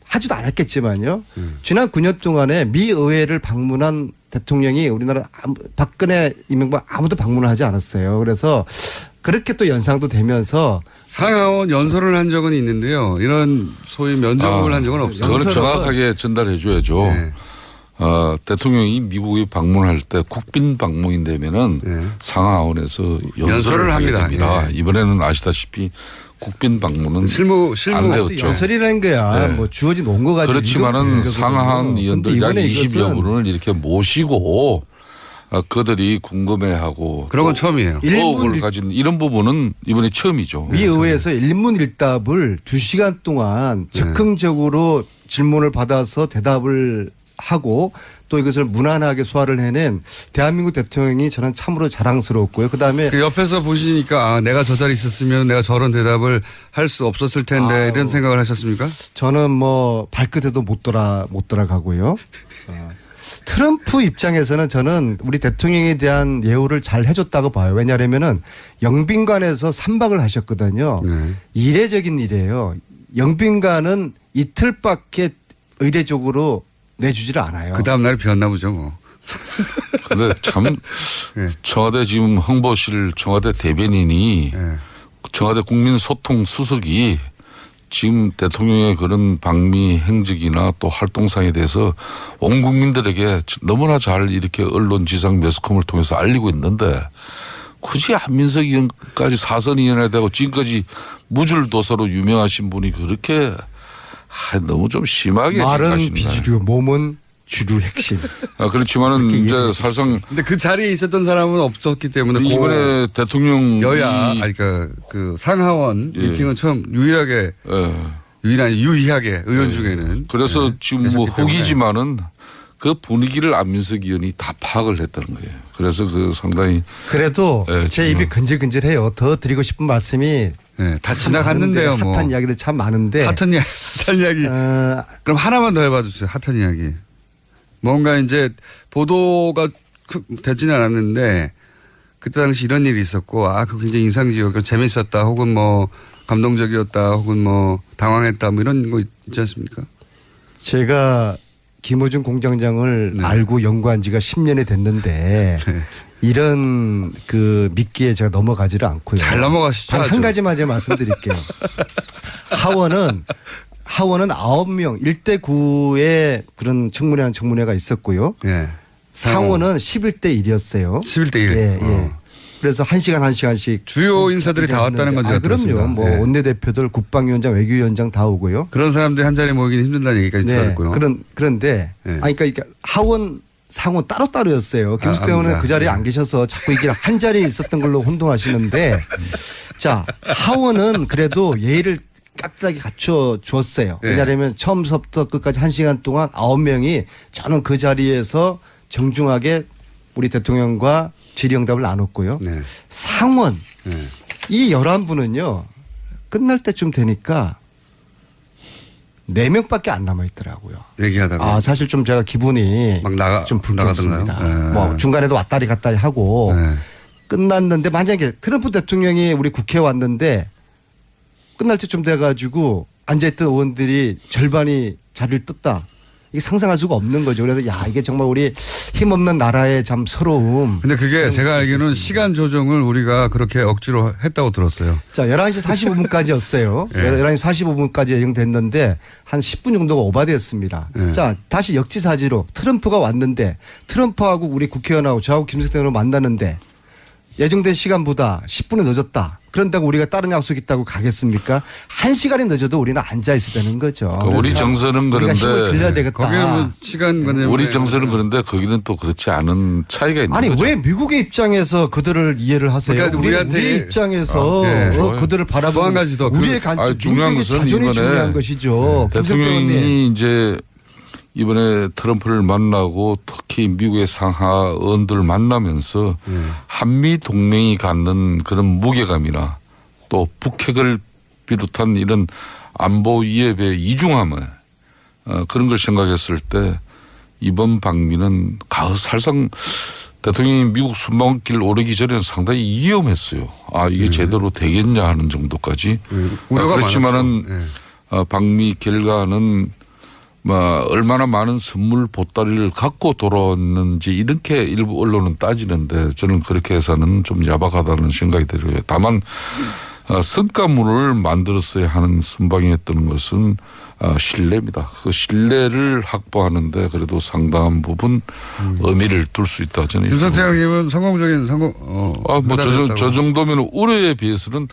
하지도 않았겠지만요. 지난 9년 동안에 미 의회를 방문한 대통령이 우리나라 박근혜, 이명박 아무도 방문을 하지 않았어요. 그래서 그렇게 또 연상도 되면서 상하원 연설을 한 적은 있는데요. 이런 소위 면접을 한 적은 없어요. 그걸 정확하게 전달해 줘야죠. 네. 대통령이 미국에 방문할 때 국빈 방문이 되면은 상하원에서 연설을 합니다. 됩니다. 이번에는 아시다시피 국빈 방문은 안 되었죠. 연설이라는 거야. 뭐 주어진 원고 가지고. 그렇지만은 상하원 의원들 약 20여 분을 이렇게 모시고 그들이 궁금해하고 그런 건 처음이에요. 의혹을 가진 이런 부분은 이번에 처음이죠. 미 의회에서 일문일답을 2시간 동안 즉흥적으로 질문을 받아서 대답을 하고 또 이것을 무난하게 소화를 해낸 대한민국 대통령이 저는 참으로 자랑스럽고요. 그다음에 그 옆에서 보시니까 내가 저 자리에 있었으면 내가 저런 대답을 할 수 없었을 텐데 이런 생각을 하셨습니까? 저는 뭐 발끝에도 못 돌아가고요. 트럼프 입장에서는 저는 우리 대통령에 대한 예우를 잘 해줬다고 봐요. 왜냐하면은 영빈관에서 3박을 하셨거든요. 이례적인 일이에요. 영빈관은 이틀밖에 의례적으로 내주지를 않아요. 그 다음 날에 비었나 보죠 뭐. 근데 참 청와대 지금 홍보실 청와대 대변인이 청와대 국민소통 수석이 지금 대통령의 그런 방미 행적이나 또 활동상에 대해서 온 국민들에게 너무나 잘 이렇게 언론 지상 매스컴을 통해서 알리고 있는데 굳이 안민석 의원까지 사선위원회 되고 지금까지 무줄도사로 유명하신 분이 그렇게 너무 좀 심하게 말은 비주류, 몸은 주류 핵심. 그렇지만은 이제 사실상 근데 그 자리에 있었던 사람은 없었기 때문에 이번에 대통령 여야 그 상하원 미팅은 처음 유일하게 의원 중에는 그래서 지금 뭐 흑이지만은 그 분위기를 안민석 의원이 다 파악을 했다는 거예요. 그래서 그 상당히 그래도 제 입이 근질근질해요. 더 드리고 싶은 말씀이 다 지나갔는데요. 핫한 뭐. 이야기들 참 많은데. 핫한 이야기. 그럼 하나만 더 해봐 주세요. 핫한 이야기. 뭔가 이제 보도가 되지는 않았는데 그때 당시 이런 일이 있었고 그거 굉장히 인상적이었고 재밌었다 혹은 뭐 감동적이었다 혹은 뭐 당황했다 뭐 이런 거 있지 않습니까? 제가 김어준 공장장을 알고 연구한 지가 10년이 됐는데 이런 그 미끼에 제가 넘어가지를 않고요. 잘 넘어가시죠. 단 한 가지만 제가 말씀드릴게요. 하원은 9명 1대 9의 그런 청문회가 있었고요. 예. 상원은 11대 1이었어요. 11대 1. 예, 예. 그래서 1시간씩 주요 인사들이 다 왔다는 건 제가 들었습니다. 그럼요. 뭐 예. 원내대표들, 국방위원장, 외교위원장 다 오고요. 그런 사람들이 한 자리에 모이기는 힘든다는 얘기까지 들었고요. 그런데 그러니까 하원 상원 따로따로였어요. 김숙태 의원은 그 자리에 안 계셔서 자꾸 이게 한 자리에 있었던 걸로 혼동하시는데 자, 하원은 그래도 예의를 깍딱하게 갖춰 주었어요. 왜냐하면 처음부터 끝까지 1시간 동안 9명이 저는 그 자리에서 정중하게 우리 대통령과 질의응답을 나눴고요. 상원 이 11분은요. 끝날 때쯤 되니까 4명밖에 안 남아 있더라고요. 얘기하다가 사실 좀 제가 기분이 막 좀 불쾌했습니다. 나가던가요? 뭐 중간에도 왔다리 갔다리 하고 끝났는데 만약에 트럼프 대통령이 우리 국회에 왔는데 끝날 때쯤 돼가지고 앉아있던 의원들이 절반이 자리를 떴다. 이게 상상할 수가 없는 거죠. 그래서 야 이게 정말 우리 힘없는 나라의 참 서러움. 근데 그게 제가 알기로는 시간 조정을 우리가 그렇게 억지로 했다고 들었어요. 자 11시 45분까지였어요. 11시 45분까지 예정됐는데 한 10분 정도가 오바됐습니다. 자 다시 역지사지로 트럼프가 왔는데 트럼프하고 우리 국회의원하고 저하고 김숙태 의원을 만나는데 예정된 시간보다 10분이 늦었다. 그런다고 우리가 다른 약속 있다고 가겠습니까? 1시간이 늦어도 우리는 앉아 있어야 되는 거죠. 우리 정서는 그런데 힘을 빌려야 되겠다. 거기는 시간 우리 정서는 그런데 거기는 또 그렇지 않은 차이가 있는 거죠. 아니 왜 미국의 입장에서 그들을 이해를 하세요? 그러니까 우리의 입장에서 그들을 바라보고 한 가지 더 우리의 민족의 자존이 중요한 것이죠. 대통령이 이제 이번에 트럼프를 만나고 특히 미국의 상하 의원들을 만나면서 한미 동맹이 갖는 그런 무게감이나 또 북핵을 비롯한 이런 안보 위협의 이중함을 그런 걸 생각했을 때 이번 방미는 사실상 대통령이 미국 순방길 오르기 전에는 상당히 위험했어요. 이게 제대로 되겠냐 하는 정도까지. 그렇지만은 방미 결과는 얼마나 많은 선물 보따리를 갖고 돌아왔는지 이렇게 일부 언론은 따지는데 저는 그렇게 해서는 좀 야박하다는 생각이 들어요. 다만 성과물을 만들었어야 하는 순방이었던 것은 신뢰입니다. 그 신뢰를 확보하는데 그래도 상당한 부분 의미를 둘 수 있다. 저는 김성태 의원님은 성공적인 저 정도면 올해에 비해서는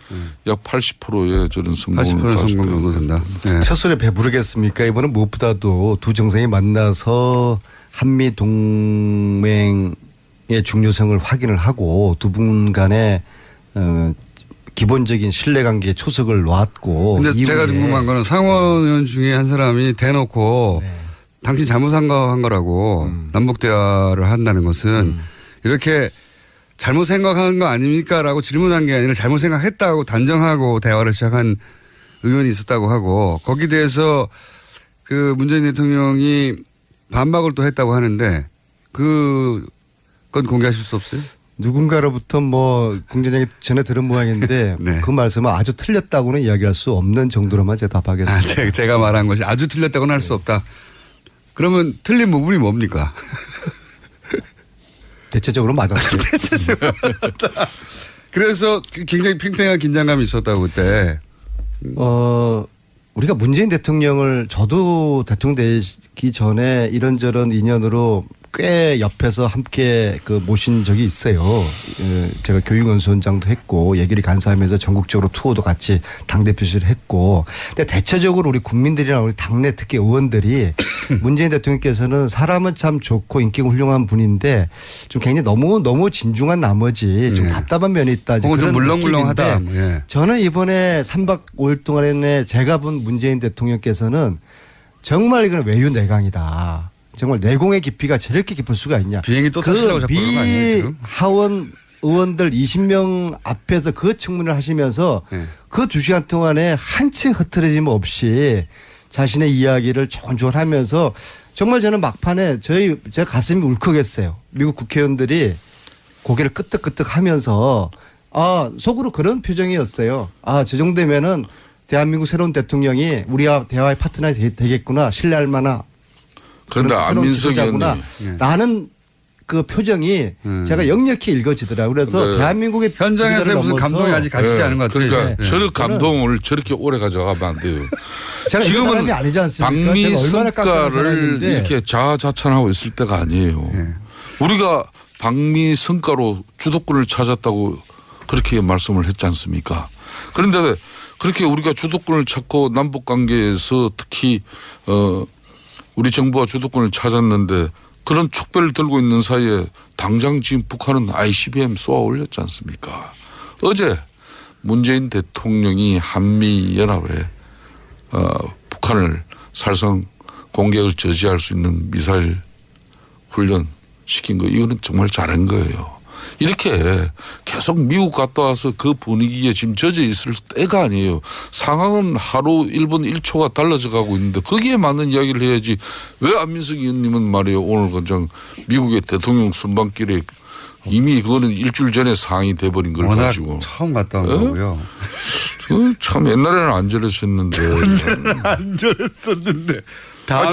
약 80%의 저런 성공을 80% 성공 정도 된다. 첫 술에 배부르겠습니까? 이번은 무엇보다도 두 정상이 만나서 한미 동맹의 중요성을 확인을 하고 두 분 간의 기본적인 신뢰관계에 초석을 놨고. 근데 제가 궁금한 거는 상원 의원 중에 한 사람이 대놓고 당신 잘못 생각한 거라고 남북 대화를 한다는 것은 이렇게 잘못 생각한 거 아닙니까? 라고 질문한 게 아니라 잘못 생각했다고 단정하고 대화를 시작한 의원이 있었다고 하고 거기에 대해서 그 문재인 대통령이 반박을 또 했다고 하는데 그건 공개하실 수 없어요? 누군가로부터 공전장에 전에 들은 모양인데 그 말씀은 아주 틀렸다고는 이야기할 수 없는 정도로만 제가 답하겠습니다. 제가 말한 것이 아주 틀렸다고는 할 수 없다. 그러면 틀린 부분이 뭡니까? 대체적으로 맞았어요. 대체적으로 맞았다. 그래서 굉장히 팽팽한 긴장감이 있었다고 그때. 우리가 문재인 대통령을 저도 대통령 되기 전에 이런저런 인연으로 꽤 옆에서 함께 모신 적이 있어요. 제가 교육원수원장도 했고 얘기를 간사하면서 전국적으로 투어도 같이 당대표실을 했고. 근데 대체적으로 우리 국민들이나 우리 당내 특히 의원들이 문재인 대통령께서는 사람은 참 좋고 인기가 훌륭한 분인데 좀 굉장히 너무 진중한 나머지 좀 답답한 면이 있다. 혹은 좀 물렁물렁하다. 저는 이번에 3박 5일 동안에 제가 본 문재인 대통령께서는 정말 이건 외유내강이다. 정말 내공의 깊이가 저렇게 깊을 수가 있냐. 비행기 또 타시려고 자꾸 그런 거 아니에요 지금? 하원 의원들 20명 앞에서 그 청문을 하시면서 그 2시간 동안에 한층 흐트러짐 없이 자신의 이야기를 조곤조곤 하면서 정말 저는 막판에 제 가슴이 울컥했어요. 미국 국회의원들이 고개를 끄덕끄덕 하면서 속으로 그런 표정이었어요. 저 정도면은 대한민국 새로운 대통령이 우리와 대화의 파트너가 되겠구나. 신뢰할 만한 그런데 안민석 의원님 라는 그 표정이 제가 역력히 읽어지더라고요. 그래서 네. 대한민국의 현장에서 무슨 감동이 아직 가시지 않은 것 같아요. 그러니까 저런 감동을 저렇게 오래 가져가면 안 돼요. 제가 이런 사람이 아니지 않습니까? 제가 얼마나 깎아낸 박미성과를 사람인데. 이렇게 자아자찬하고 있을 때가 아니에요. 우리가 박미성과로 주도권을 찾았다고 그렇게 말씀을 했지 않습니까? 그런데 그렇게 우리가 주도권을 찾고 남북관계에서 특히 우리 정부가 주도권을 찾았는데 그런 축배를 들고 있는 사이에 당장 지금 북한은 ICBM 쏘아 올렸지 않습니까? 어제 문재인 대통령이 한미연합에 북한을 살상 공격을 저지할 수 있는 미사일 훈련 시킨 거 이거는 정말 잘한 거예요. 이렇게 계속 미국 갔다 와서 그 분위기에 지금 젖어 있을 때가 아니에요. 상황은 하루 1분 1초가 달라져 가고 있는데 거기에 맞는 이야기를 해야지. 왜 안민석 의원님은 말이에요. 오늘 그냥 미국의 대통령 순방길에 이미 그거는 일주일 전에 상황이 돼버린 걸 워낙 가지고. 처음 갔다 온 거고요. 참 옛날에는 안 저랬었는데. 안 저랬었는데.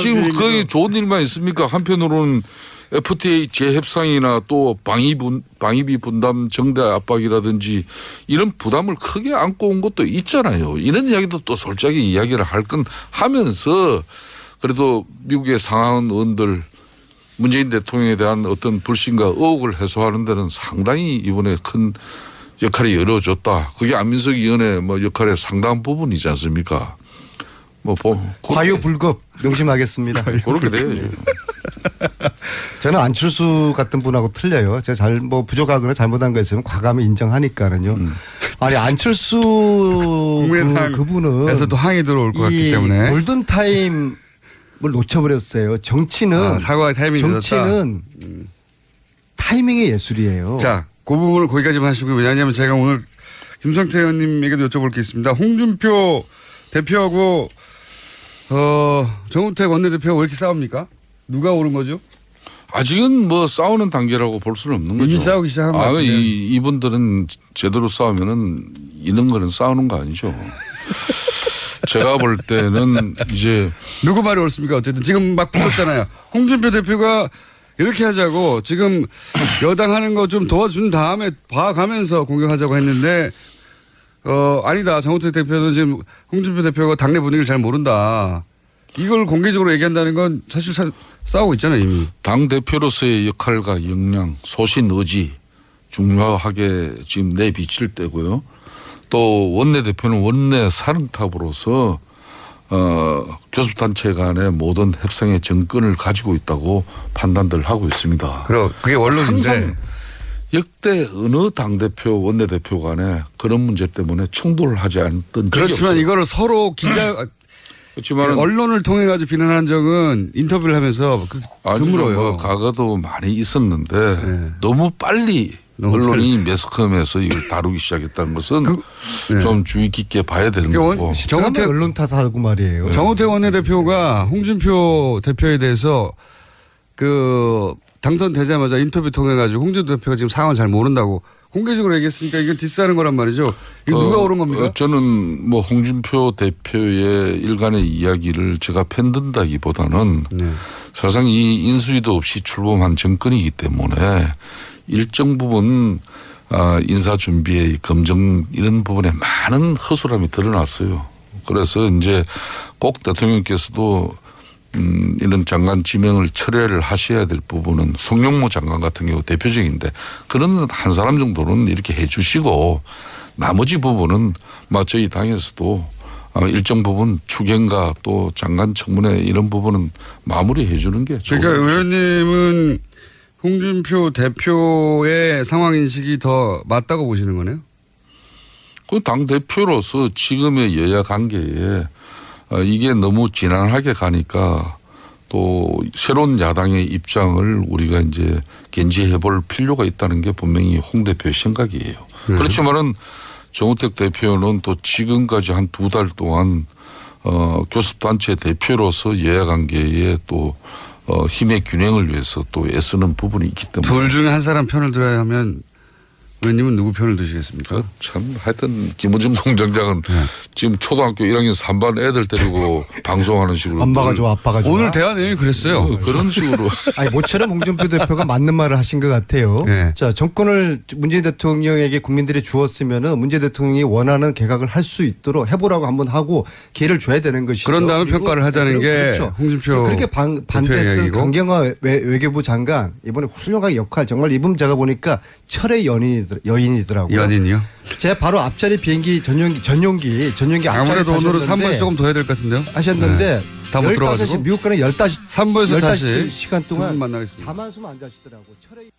지금 거기 좋은 일만 있습니까? 한편으로는 FTA 재협상이나 또 방위비 분담 정대 압박이라든지 이런 부담을 크게 안고 온 것도 있잖아요. 이런 이야기도 또 솔직하게 이야기를 할 건 하면서 그래도 미국의 상하원 의원들 문재인 대통령에 대한 어떤 불신과 의혹을 해소하는 데는 상당히 이번에 큰 역할이 이루어졌다. 그게 안민석 의원의 뭐 역할의 상당한 부분이지 않습니까? 과유불급 명심하겠습니다. 그렇게 돼야죠. 저는 안철수 같은 분하고 틀려요. 제가 부족하거나 잘못한 거 있으면 과감히 인정하니까는요. 아니 안철수 그분은 항의 들어올 것 같기 때문에 골든 타임을 놓쳐버렸어요. 정치는 사과 타이밍이 정치는 타이밍의 예술이에요. 자, 그 부분을 거기까지만 하시고요. 왜냐하면 제가 오늘 김성태 의원님에게도 여쭤볼 게 있습니다. 홍준표 대표하고 정우택 원내대표가 왜 이렇게 싸웁니까? 누가 오른 거죠? 아직은 뭐 싸우는 단계라고 볼 수는 없는 거죠. 이미 싸우기 시작한 것 같아요. 이분들은 제대로 싸우면은 이런 거는 싸우는 거 아니죠. 제가 볼 때는 이제 누구 말이 옳습니까? 어쨌든 지금 막 붙었잖아요. 홍준표 대표가 이렇게 하자고 지금 여당 하는 거 좀 도와준 다음에 봐가면서 공격하자고 했는데 아니다. 정우택 대표는 지금 홍준표 대표가 당내 분위기를 잘 모른다. 이걸 공개적으로 얘기한다는 건 사실 싸우고 있잖아요 이미. 당대표로서의 역할과 역량, 소신, 의지 중요하게 지금 내비칠 때고요. 또 원내대표는 원내 사령탑으로서 교섭단체 간의 모든 협상의 정권을 가지고 있다고 판단들 하고 있습니다. 그게 원론인데. 항상 역대 어느 당대표 원내대표 간에 그런 문제 때문에 충돌을 하지 않던 그렇지만 적이 이거를 서로 그렇지만 언론을 통해 가지고 비난한 적은 인터뷰를 하면서 드물어요. 뭐 과거도 많이 있었는데 너무 빨리 언론이 매스컴에서 이걸 다루기 시작했다는 것은 좀 주의 깊게 봐야 되는 거고. 정우택 언론 탓하고 말이에요. 정우택 원내대표가 홍준표 대표에 대해서 당선되자마자 인터뷰 통해 가지고 홍준표 대표가 지금 상황을 잘 모른다고 공개적으로 얘기했으니까 이건 디스하는 거란 말이죠. 이거 누가 옳은 겁니까? 저는 뭐 홍준표 대표의 일간의 이야기를 제가 편든다기보다는 사실상 이 인수위도 없이 출범한 정권이기 때문에 일정 부분 인사 준비에 검증 이런 부분에 많은 허술함이 드러났어요. 그래서 이제 꼭 대통령께서도 이런 장관 지명을 철회를 하셔야 될 부분은 송영무 장관 같은 경우 대표적인데 그런 한 사람 정도는 이렇게 해 주시고 나머지 부분은 저희 당에서도 일정 부분 추경과 또 장관 청문회 이런 부분은 마무리해 주는 게 좋은 그러니까 거죠. 의원님은 홍준표 대표의 상황 인식이 더 맞다고 보시는 거네요? 그 당대표로서 지금의 여야 관계에 이게 너무 지난하게 가니까 또 새로운 야당의 입장을 우리가 이제 견지해 볼 필요가 있다는 게 분명히 홍 대표의 생각이에요. 그렇지만은 정우택 대표는 또 지금까지 한 2달 동안 교섭단체 대표로서 여야 관계에 또 힘의 균형을 위해서 또 애쓰는 부분이 있기 때문에. 둘 중에 한 사람 편을 들어야 하면 의원님은 누구 편을 드시겠습니까? 참 하여튼 김어준 공장장은 지금 초등학교 1학년 3반 애들 데리고 방송하는 식으로 엄마가 좋아 아빠가 좋아. 오늘 대화 내용이 그랬어요. 그런 식으로. 아니 모처럼 홍준표 대표가 맞는 말을 하신 것 같아요. 네. 자 정권을 문재인 대통령에게 국민들이 주었으면은 문재인 대통령이 원하는 개각을 할 수 있도록 해보라고 한번 하고 기회를 줘야 되는 것이죠. 그런 다음에 평가를 하자는 게 그렇죠. 홍준표 그렇게 반대했던 이야기고. 강경화 외교부 장관 이번에 훌륭한 역할 정말 이분 제가 보니까 철의 여인이더라고요. 연인이요? 제 바로 앞자리 비행기 전용기 앞자리 아무래도 오늘은 타셨는데 3번 조금 더 해야 될 것 같은데요? 하셨는데 다 못 들어가지고 미국 가는 15 3번에서 다시 시간 동안 만나겠습니다. 잠 한숨 안 자시더라고. 철의